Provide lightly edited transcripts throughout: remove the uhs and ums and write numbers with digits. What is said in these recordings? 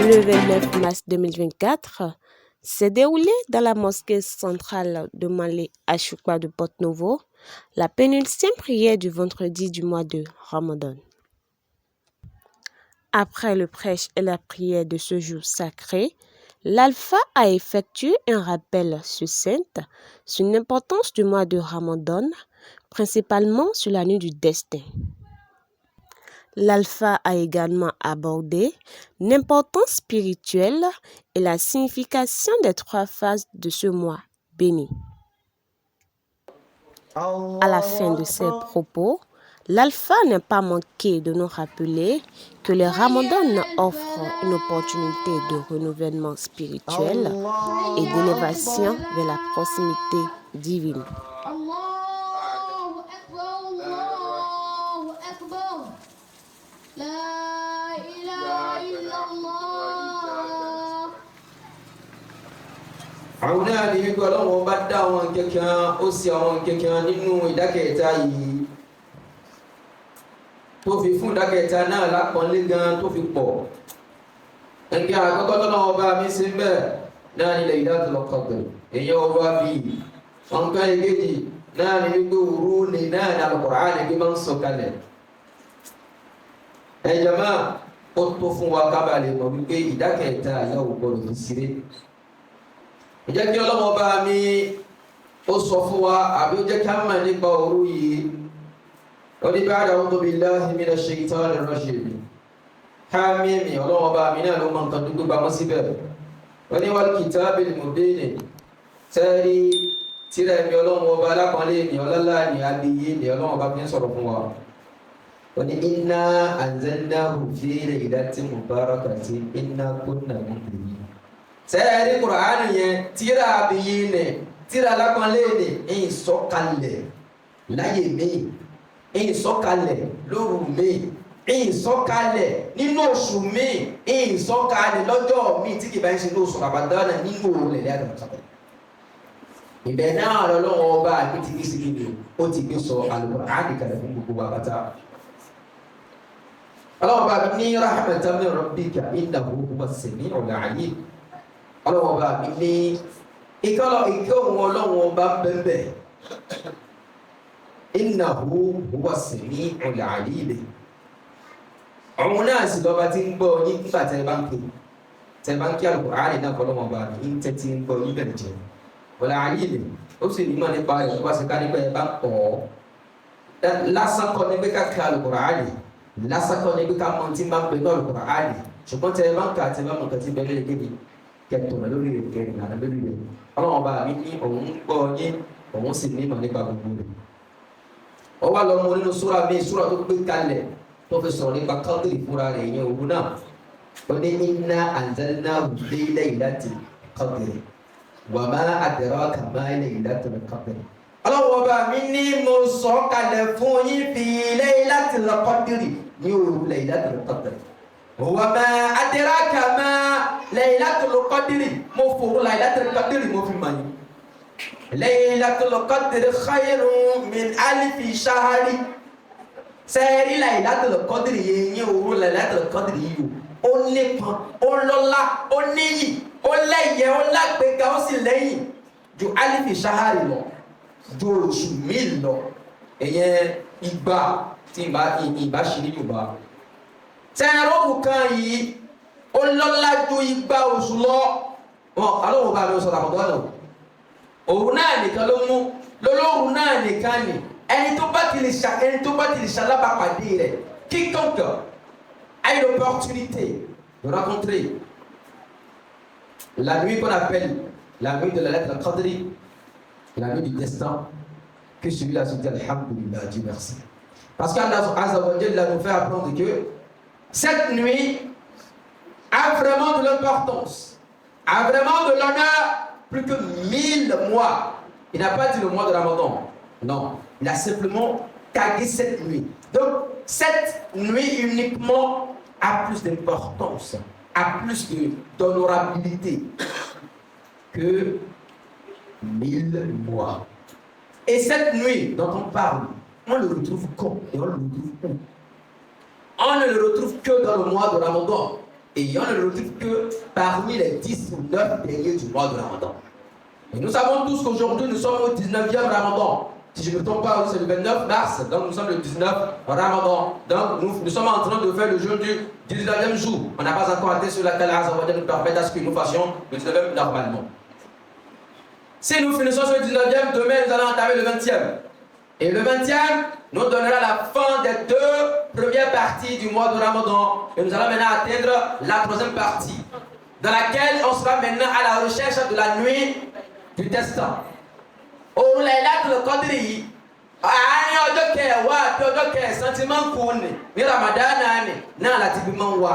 Le 29 mars 2024 s'est déroulé dans la mosquée centrale de Malé à Choukba de Porto-Novo la pénultième prière du vendredi du mois de Ramadan. Après le prêche et la prière de ce jour sacré, l'Alpha a effectué un rappel succinct sur l'importance du mois de Ramadan, principalement sur la nuit du destin. L'Alpha a également abordé l'importance spirituelle et la signification des 3 phases de ce mois béni. À la fin de ses propos, l'Alpha n'a pas manqué de nous rappeler que le Ramadan offre une opportunité de renouvellement spirituel et d'élévation vers la proximité divine. àwọn náà ní wípé ọlọ́run bá dá àwọn kẹ̀kẹ́ ó sì àwọn kẹ̀kẹ́ nínú ìdákẹ́ta yìí tó fi fún ìdákẹ́ta náà lápọ̀nlé gan tó fi pọ̀ ẹgbẹ́ àkọ́kọ́ tọ́lọ́wọ́ bá mi sí bẹ́ẹ̀ náà nílẹ̀ Laylatul Qadr èyàn ọba bí ọ̀nkà ìkejì náà ní wípé òru ní náà ní Al-Qur'an ní bí máa ń sọ kalẹ̀ ẹ̀jẹ̀ máa ó tó fún wa kábàlẹ̀ mọ̀ wípé ìdákẹ́ta yà ò gbọ́dọ̀ fi ṣeré. Ìjẹ́ kí Ọlọ́run bá mi ó sọ fún wa àbí ó jẹ́ ká mọ̀ nípa òru yìí ó ní ba'da a'udhu billahi minash shaitanir rajim ká mímì Ọlọ́run bá mi náà ló mọ nǹkan tó gbé mọ́ síbẹ̀ ó ní wal kitabil mubin tẹ́rí tírẹ̀ mi Ọlọ́run ọba alápọ̀nlé mi ọlọ́lá ni adìyẹ ni Ọlọ́run bá fi ń sọ̀rọ̀ fún wa ó ní inna anzalnahu fi laylatin mubarakatin inna kunna munzirin sẹ́ẹ̀rí Kùránì yẹn tíra àbíyí nẹ̀ tíra lápánlé nẹ̀ èyí sọ́kalẹ̀ láyé mi èyí sọ́kalẹ̀ lóru mi èyí sọ́kalẹ̀ nínú oṣù mi èyí sọ́kalẹ̀ lọ́jọ́ mi tí kìí bá ń ṣe ní oṣù Ramadan nínú olè lẹ́yìn àtàkùn ìbẹ̀ náà lọ́wọ́ ọba àti ti gbèsè kìíní ó ti gbé sọ Al-Kùránì kalẹ̀ fún gbogbo wa pátá ọlọ́wọ́ bá ní rahmatan min rabbika innahu huwas sami'ul 'alim ọlọ́wọ́ bá mi ní ìkẹ́ òun ọlọ́wọ́ bá bẹ́ẹ̀ innahu huwas sami'ul 'alim ọ̀hun náà sì lọ́ba tí ń gbọ́ yín nígbà tẹ́ bá ń pè tẹ́ bá ń kí Al-Qur'ani náà kọ́lọ́wọ́ bá mi ń tẹ́tí ń gbọ́ yín bẹ̀rẹ̀ jẹ́ wọlé àlílẹ̀ ó sì nímọ̀ nípa rẹ̀ tó bá ṣe ká nípa ẹ̀ bá ń pọ̀ lásán kọ́ ní pé ká kí Al-Qur'ani lásán kọ́ ní pé ká mọ̀ tí máa ń pè ní Al-Qur'ani ṣùgbọ́n tẹ́ bá ń kà tẹ́ bá mọ̀ kàtí bẹ́ẹ̀ lé kẹtùnà lórí rẹ̀ kẹrin àná lórí rẹ̀ ọlọ́run ọba mi ní òun gbọ́ yín òun sì ní ìmọ̀ nípa gbogbo rẹ̀ ọ wá lọ́mọ nínú súra mi súra tó gbé kalẹ̀ tó fi sọ̀rọ̀ nípa kọ́ńtìrì fúnra rẹ̀ yẹn òun náà ó ní inna anzalnahu fi laylatil qadr wa ma adraka ma laylatul qadr ọlọ́run ọba mi ní mo sọ kalẹ̀ fún yín fi laylatil qadr ní òru laylatul qadr وما أدراك ما ليلة القدر مفهوم ليلة القدر مفهوم ليلة القدر خير من ألف شهر سيري ليلة القدر ينيو ليلة القدر يو ó nípọn ó lọ́lá ó níyì ó lẹ́yẹ ó lágbèéká ó sì lẹ́yìn ju alifi ṣahari lọ ju oṣù míl lọ ẹ̀yẹn igba tí ìbá ṣe ní Yorùbá tẹ́rọ̀mù kan yìí ó lọ́lá ju igba oṣù lọ wọn alóhùn bá mi sọ àpọ̀tọ́ náà òun náà nìkan ló mú lọ́lọ́run náà nìkan ni ẹni tó bá ti lè ṣalábàpàdé rẹ̀ quiconque a eu l'opportunité de rencontrer la nuit qu'on appelle la nuit de la lettre Qadri, la nuit du destin, que celui-là se dit Alhamdulillah, Dieu merci. Parce qu'Allah Azza wa Jalla nous fait apprendre que cette nuit a vraiment de l'importance, a vraiment de l'honneur, plus que 1000 mois. Il n'a pas dit le mois de Ramadan. Non, il a simplement tagué cette nuit. Donc, cette nuit uniquement a plus d'importance, a plus d'honorabilité que 1000 mois. Et cette nuit dont on parle, on le retrouve quand et on le retrouve où? On ne le retrouve que dans le mois de Ramadan. Et on ne le retrouve que parmi les 10 ou 9 derniers du mois de Ramadan. Et nous savons tous qu'aujourd'hui, nous sommes au 19e Ramadan. Si je ne me trompe pas, c'est le 29 mars, donc nous sommes le 19 Ramadan. Donc nous sommes en train de faire le jeûne du 19e jour. On n'a pas encore atteint sur laquelle nous permettre à ce que nous fassions le 19e normalement. Si nous finissons sur le 19e, demain nous allons entamer le 20e. Et le 20e nous donnera la fin des 2 premières parties du mois de Ramadan. Et nous allons maintenant atteindre la 3e partie, dans laquelle on sera maintenant à la recherche de la nuit du destin. Òun lè láti lè kọ́dìrì yìí àárín ọjọ́ kẹwàá àti ọjọ́ kẹsàn-án tí máa ń kú ní Ramadan náà láti fi máa ń wá.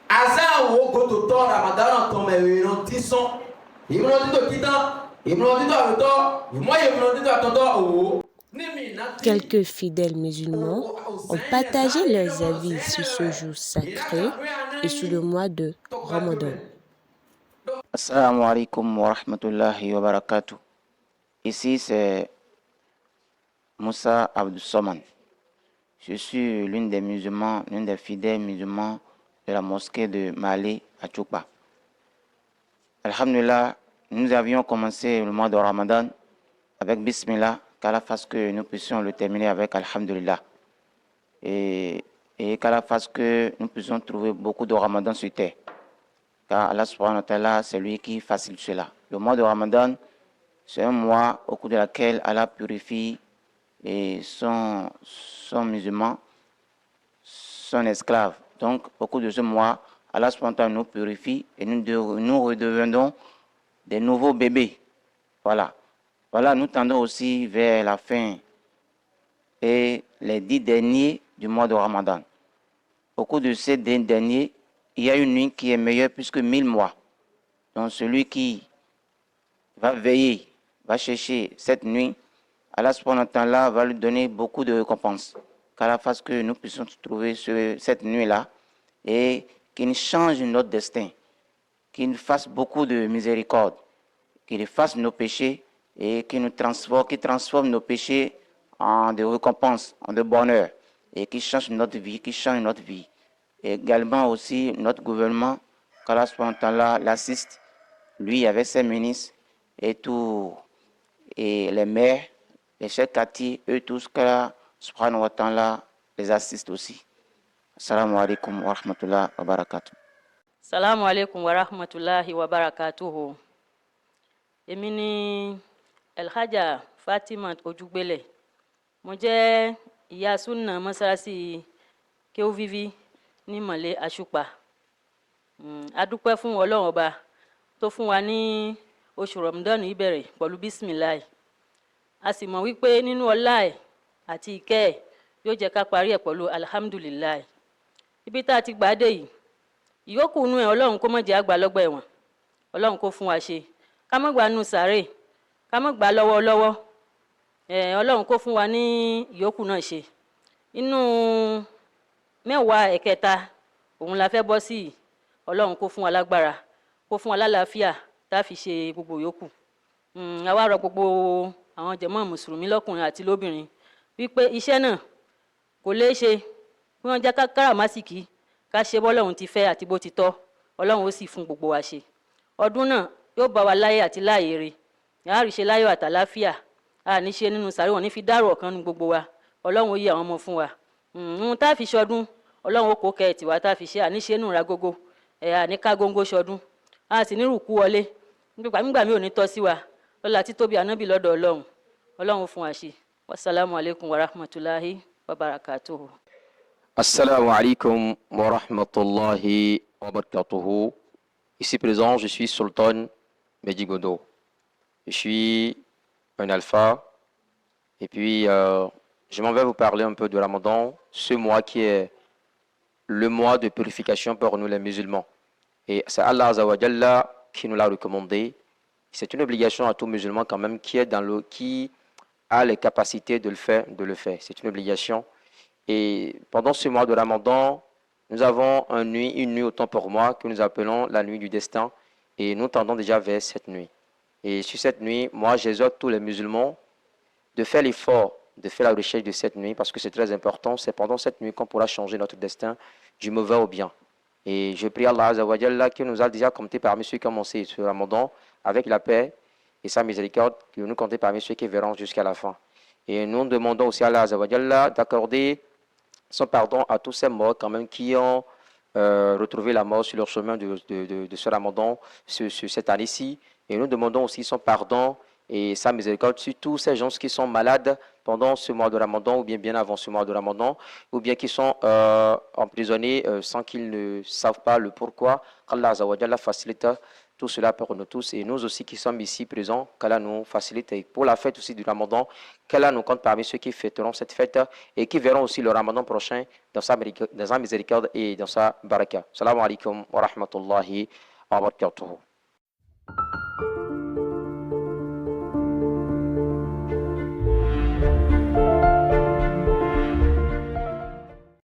Àzáwò gòtò tọ́ Ramadan tó mẹ́rin ìrántí sán ìrántí tó títán ìrántí tó àrùtọ́ ìmọ̀ ìrántí tó àtọ́tọ́ òwò. Quelques fidèles musulmans ont partagé leurs avis sur ce jour sacré et sur le mois de Ramadan. Assalamu alaikum wa rahmatullahi wa barakatuh. Ici, c'est Moussa Abdou-Soman. Je suis l'une des fidèles musulmans de la mosquée de Malé à Tchoupa. Alhamdulillah, nous avions commencé le mois de Ramadan avec Bismillah, qu'à la fasse que nous puissions le terminer avec Alhamdulillah. Et qu'à la fasse que nous puissions trouver beaucoup de Ramadan sur terre. Car Allah subhanahu wa ta'ala, c'est lui qui facilite cela. Le mois de Ramadan, c'est un mois au cours de lequel Allah purifie son musulman, son esclave. Donc, au cours de ce mois, Allah subhanahu wa ta'ala nous purifie et nous redevenons des nouveaux bébés. Voilà. Voilà, nous tendons aussi vers la fin et les 10 derniers du mois de Ramadan. Au cours de ces 10 derniers, il y a une nuit qui est meilleure plus que 1000 mois. Donc celui qui va veiller, va chercher cette nuit, Allah subhanahu wa ta'ala va lui donner beaucoup de récompenses. Qu'à la fasse que nous puissions trouver cette nuit-là et qu'il change notre destin, qu'il fasse beaucoup de miséricorde, qu'il efface nos péchés et qu'il transforme nos péchés en de récompenses, en de bonheur et qu'il change notre vie, Et également aussi notre gouvernement, qu'Allah subhanahu wa ta'ala l'assiste, lui avec ses ministres et tout, et les maires, les chefs quartiers, eux tous, qu'Allah subhanahu wa ta'ala les assiste aussi. Assalamu alaikum wa rahmatullahi wa barakatuh. Assalamu alaikum wa rahmatullahi wa barakatuhu. Èmi ni Elhaja Fatima Ojugbele. Mo jẹ́ ìyá Sunna mọ́sálásí Kéwú Vivi ní Mọ̀lé Àṣùpá. A dúpẹ́ fún Ọlọ́run Ọba tó fún wa ní oṣù Ramadan ìbẹ̀rẹ̀ pẹ̀lú Bismillah. A sì mọ̀ wípé nínú ọlá ẹ̀ àti ìkẹ́ ẹ̀ yóò jẹ́ ká parí ẹ̀ pẹ̀lú alhamdulillah. Ibi tá a ti gbà dé yìí, ìyókù inú ẹ̀ Ọlọ́run kó má jẹ́ àgbà lọ́gbà ẹ̀wọ̀n. Ọlọ́run kó fún wa ṣe. Ká má gbà nù sàárè, ká má gbà lọ́wọ́lọ́wọ́. Ọlọ́run kó fún wa ní ìyókù náà ṣe. Inú mẹ́wàá ẹ̀kẹta òun la fẹ́ bọ́ sí. Ọlọ́run kó fún wa lágbára, kó fún wa lálàáfíà tá fi ṣe gbogbo ìyókù. A wá rọ gbogbo àwọn jàmáà mùsùlùmí lọ́kùnrin àti lóbìnrin wípé iṣẹ́ náà kò lè ṣe bí wọ́n jẹ́ káràmásìkí ká ṣe bọ́lọ́run ti fẹ́ àti bó ti tọ́. Ọlọ́run ó sì fún gbogbo wa ṣe. Ọdún náà yóò bá wa láyé àti láyé rẹ̀. Yàrá rí ṣe láyọ̀ àtàláfíà. A ní ṣe nínú sàárè wọn ní fi dárò ọ̀kan nu gbogbo wa. Ọlọ́run ó yí àwọn ọmọ fún wa. Tá fi ṣọdún, Ọlọ́run ó kó kẹ́ tiwa tá fi ṣe àníṣe nù ra gógó. Àní ká góńgó ṣọdún. A sì ní rùkú wọlé. Nígbà mi ò ní tọ́ sí wa. Lọ́la títóbi ànábì lọ́dọ̀ Ọlọ́run. Ọlọ́run fún wa ṣe. Wassalamu alaikum wa rahmatullahi wa barakatuhu. Assalamu alaikum wa rahmatullahi wa barakatuhu. Ici présent, je suis Sultan Medjigodo. Je suis un alpha. Et puis, je m'en vais vous parler un peu de Ramadan, ce mois qui est le mois de purification pour nous les musulmans. Et c'est Allah Azza wa Jalla qui nous l'a recommandé. C'est une obligation à tout musulman quand même qui a les capacités de le faire. C'est une obligation. Et pendant ce mois de Ramadan, nous avons une nuit autant pour moi que nous appelons la nuit du destin. Et nous tendons déjà vers cette nuit. Et sur cette nuit, moi j'exhorte tous les musulmans de faire l'effort, de faire la recherche de cette nuit parce que c'est très important. C'est pendant cette nuit qu'on pourra changer notre destin du mauvais au bien. Et je prie Allah Azza wa Jalla qui nous a déjà compté parmi ceux qui ont commencé ce Ramadan avec la paix et sa miséricorde, qui nous compte parmi ceux qui verront jusqu'à la fin. Et nous demandons aussi à Allah Azza wa Jalla d'accorder son pardon à tous ces morts quand même qui ont retrouvé la mort sur leur chemin de ce Ramadan, sur cette année-ci. Et nous demandons aussi son pardon et sa miséricorde sur tous ces gens qui sont malades pendant ce mois de Ramadan ou bien avant ce mois de Ramadan, ou bien qui sont emprisonnés sans qu'ils ne savent pas le pourquoi. Qu'Allah Azza wa Jalla facilite tout cela pour nous tous et nous aussi qui sommes ici présents, qu'Allah nous facilite et pour la fête aussi du Ramadan, qu'Allah nous compte parmi ceux qui fêteront cette fête et qui verront aussi le Ramadan prochain dans sa miséricorde et dans sa baraka. Salam alaikum wa rahmatullahi wa barakatuhu.